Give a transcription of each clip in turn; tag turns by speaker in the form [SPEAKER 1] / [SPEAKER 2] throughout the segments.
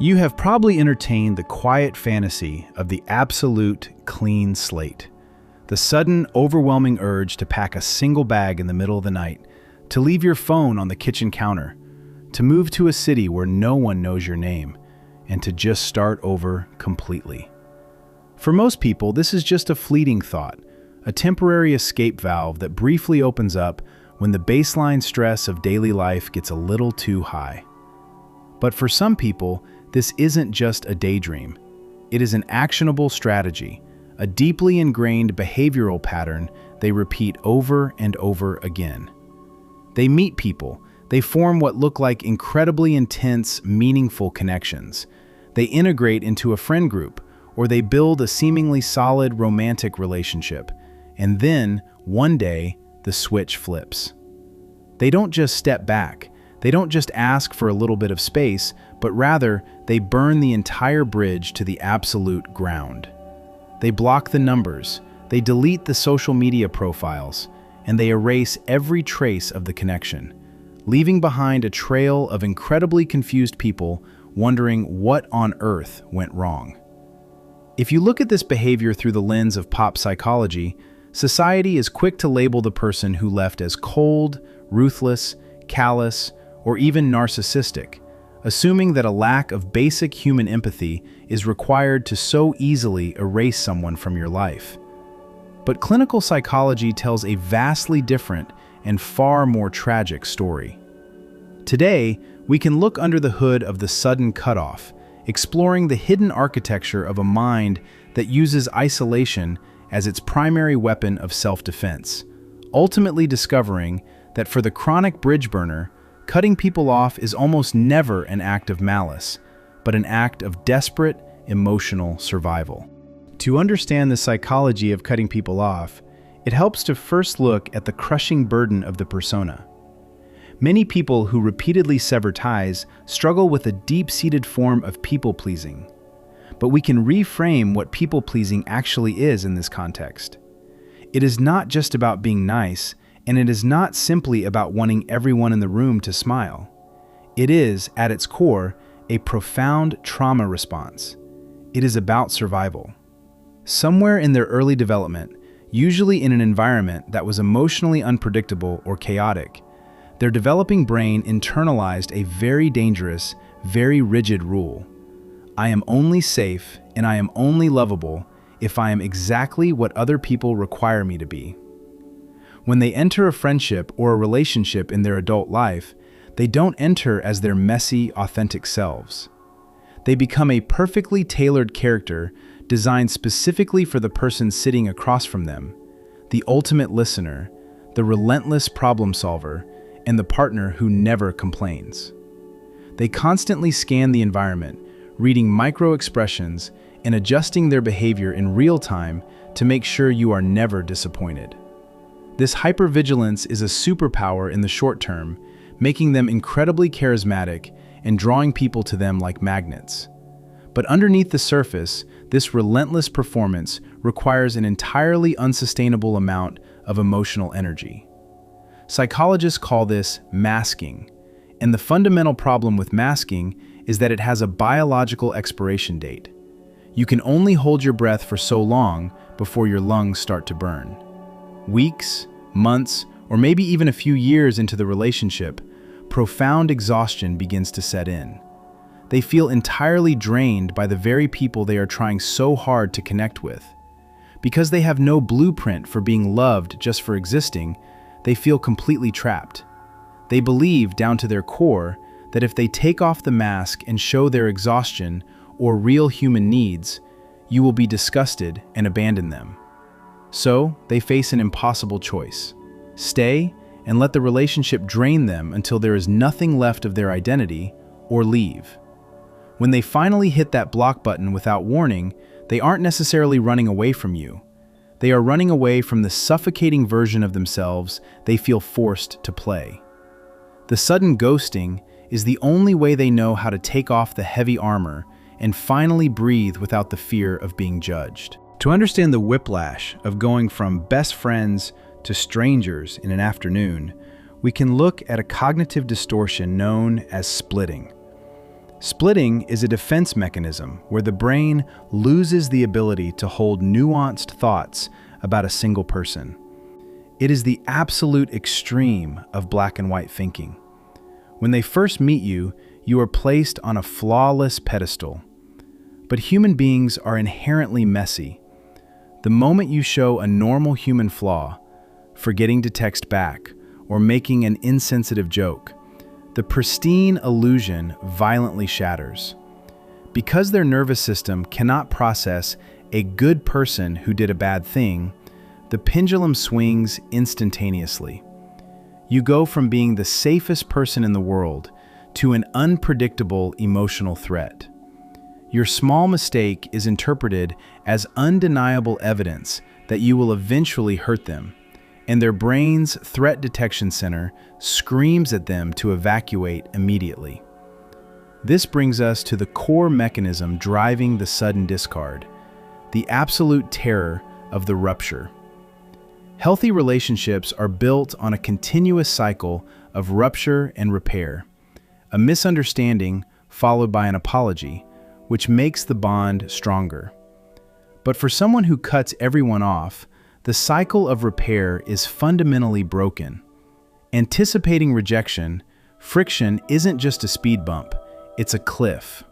[SPEAKER 1] You have probably entertained the quiet fantasy of the absolute clean slate. The sudden, overwhelming urge to pack a single bag in the middle of the night, to leave your phone on the kitchen counter, to move to a city where no one knows your name, and to just start over completely. For most people, this is just a fleeting thought, a temporary escape valve that briefly opens up when the baseline stress of daily life gets a little too high. But for some people, this isn't just a daydream. It is an actionable strategy, a deeply ingrained behavioral pattern they repeat over and over again. They meet people, they form what look like incredibly intense, meaningful connections. They integrate into a friend group, or they build a seemingly solid romantic relationship. And then, one day, the switch flips. They don't just step back. They don't just ask for a little bit of space, but rather, they burn the entire bridge to the absolute ground. They block the numbers, they delete the social media profiles, and they erase every trace of the connection, leaving behind a trail of incredibly confused people wondering what on earth went wrong. If you look at this behavior through the lens of pop psychology, society is quick to label the person who left as cold, ruthless, callous, or even narcissistic, assuming that a lack of basic human empathy is required to so easily erase someone from your life. But clinical psychology tells a vastly different and far more tragic story. Today, we can look under the hood of the sudden cutoff, exploring the hidden architecture of a mind that uses isolation as its primary weapon of self-defense, ultimately discovering that for the chronic bridge burner, cutting people off is almost never an act of malice, but an act of desperate, emotional survival. To understand the psychology of cutting people off, it helps to first look at the crushing burden of the persona. Many people who repeatedly sever ties struggle with a deep-seated form of people-pleasing. But we can reframe what people-pleasing actually is in this context. It is not just about being nice, and it is not simply about wanting everyone in the room to smile. It is, at its core, a profound trauma response. It is about survival. Somewhere in their early development, usually in an environment that was emotionally unpredictable or chaotic, their developing brain internalized a very dangerous, very rigid rule. I am only safe and I am only lovable if I am exactly what other people require me to be. When they enter a friendship or a relationship in their adult life, they don't enter as their messy, authentic selves. They become a perfectly tailored character designed specifically for the person sitting across from them, the ultimate listener, the relentless problem solver, and the partner who never complains. They constantly scan the environment, reading micro-expressions and adjusting their behavior in real time to make sure you are never disappointed. This hypervigilance is a superpower in the short term, making them incredibly charismatic and drawing people to them like magnets. But underneath the surface, this relentless performance requires an entirely unsustainable amount of emotional energy. Psychologists call this masking, and the fundamental problem with masking is that it has a biological expiration date. You can only hold your breath for so long before your lungs start to burn. Weeks, months, or maybe even a few years into the relationship, profound exhaustion begins to set in. They feel entirely drained by the very people they are trying so hard to connect with. Because they have no blueprint for being loved just for existing, they feel completely trapped. They believe, down to their core, that if they take off the mask and show their exhaustion or real human needs, you will be disgusted and abandon them. So, they face an impossible choice. Stay and let the relationship drain them until there is nothing left of their identity, or leave. When they finally hit that block button without warning, they aren't necessarily running away from you. They are running away from the suffocating version of themselves they feel forced to play. The sudden ghosting is the only way they know how to take off the heavy armor and finally breathe without the fear of being judged. To understand the whiplash of going from best friends to strangers in an afternoon, we can look at a cognitive distortion known as splitting. Splitting is a defense mechanism where the brain loses the ability to hold nuanced thoughts about a single person. It is the absolute extreme of black and white thinking. When they first meet you, you are placed on a flawless pedestal. But human beings are inherently messy. The moment you show a normal human flaw, forgetting to text back, or making an insensitive joke, the pristine illusion violently shatters. Because their nervous system cannot process a good person who did a bad thing, the pendulum swings instantaneously. You go from being the safest person in the world to an unpredictable emotional threat. Your small mistake is interpreted as undeniable evidence that you will eventually hurt them, and their brain's threat detection center screams at them to evacuate immediately. This brings us to the core mechanism driving the sudden discard, the absolute terror of the rupture. Healthy relationships are built on a continuous cycle of rupture and repair, a misunderstanding followed by an apology, which makes the bond stronger. But for someone who cuts everyone off, the cycle of repair is fundamentally broken. Anticipating rejection, friction isn't just a speed bump, it's a cliff.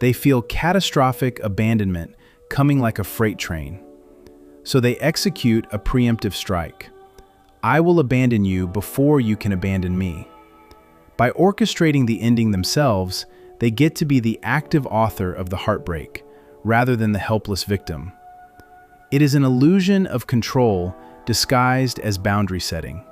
[SPEAKER 1] They feel catastrophic abandonment coming like a freight train. So they execute a preemptive strike. I will abandon you before you can abandon me. By orchestrating the ending themselves, they get to be the active author of the heartbreak, rather than the helpless victim. It is an illusion of control disguised as boundary setting.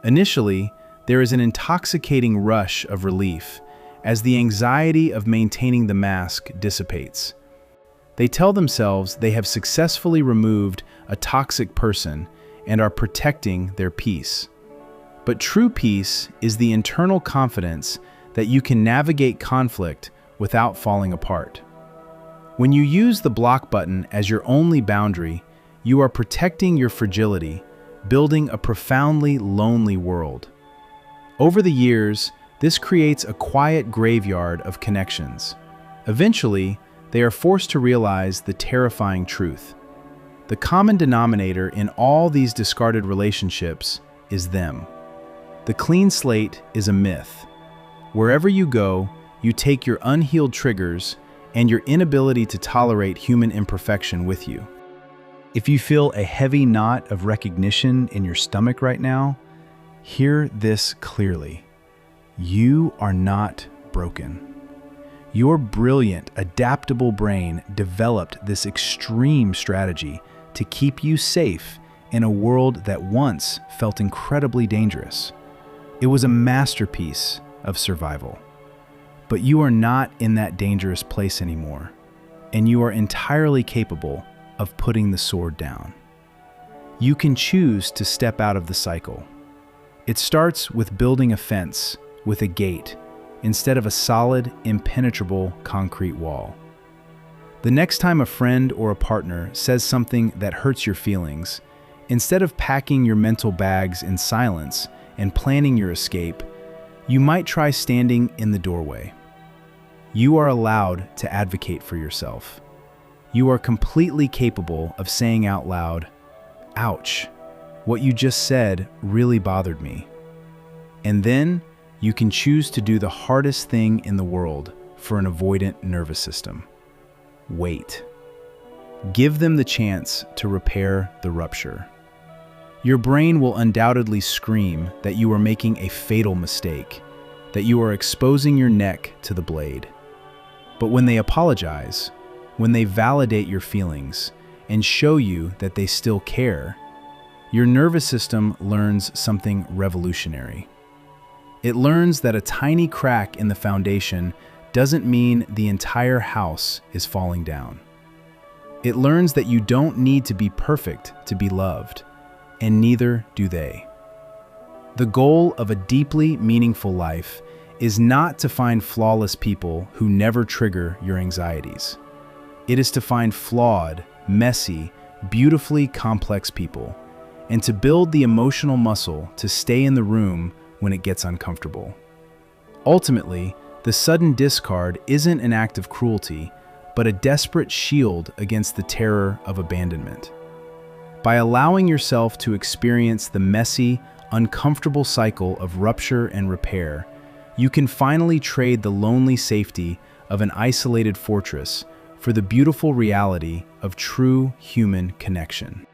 [SPEAKER 1] Initially, there is an intoxicating rush of relief as the anxiety of maintaining the mask dissipates. They tell themselves they have successfully removed a toxic person and are protecting their peace. But true peace is the internal confidence that you can navigate conflict without falling apart. When you use the block button as your only boundary, you are protecting your fragility, building a profoundly lonely world. Over the years, this creates a quiet graveyard of connections. Eventually, they are forced to realize the terrifying truth. The common denominator in all these discarded relationships is them. The clean slate is a myth. Wherever you go, you take your unhealed triggers and your inability to tolerate human imperfection with you. If you feel a heavy knot of recognition in your stomach right now, hear this clearly. You are not broken. Your brilliant, adaptable brain developed this extreme strategy to keep you safe in a world that once felt incredibly dangerous. It was a masterpiece of survival. But you are not in that dangerous place anymore, and you are entirely capable of putting the sword down. You can choose to step out of the cycle. It starts with building a fence with a gate instead of a solid, impenetrable concrete wall. The next time a friend or a partner says something that hurts your feelings, instead of packing your mental bags in silence and planning your escape, you might try standing in the doorway. You are allowed to advocate for yourself. You are completely capable of saying out loud, "Ouch, what you just said really bothered me." And then you can choose to do the hardest thing in the world for an avoidant nervous system. Wait. Give them the chance to repair the rupture. Your brain will undoubtedly scream that you are making a fatal mistake, that you are exposing your neck to the blade. But when they apologize, when they validate your feelings and show you that they still care, your nervous system learns something revolutionary. It learns that a tiny crack in the foundation doesn't mean the entire house is falling down. It learns that you don't need to be perfect to be loved, and neither do they. The goal of a deeply meaningful life is not to find flawless people who never trigger your anxieties. It is to find flawed, messy, beautifully complex people, and to build the emotional muscle to stay in the room when it gets uncomfortable. Ultimately, The sudden discard isn't an act of cruelty, but a desperate shield against the terror of abandonment. By allowing yourself to experience the messy, uncomfortable cycle of rupture and repair, you can finally trade the lonely safety of an isolated fortress for the beautiful reality of true human connection.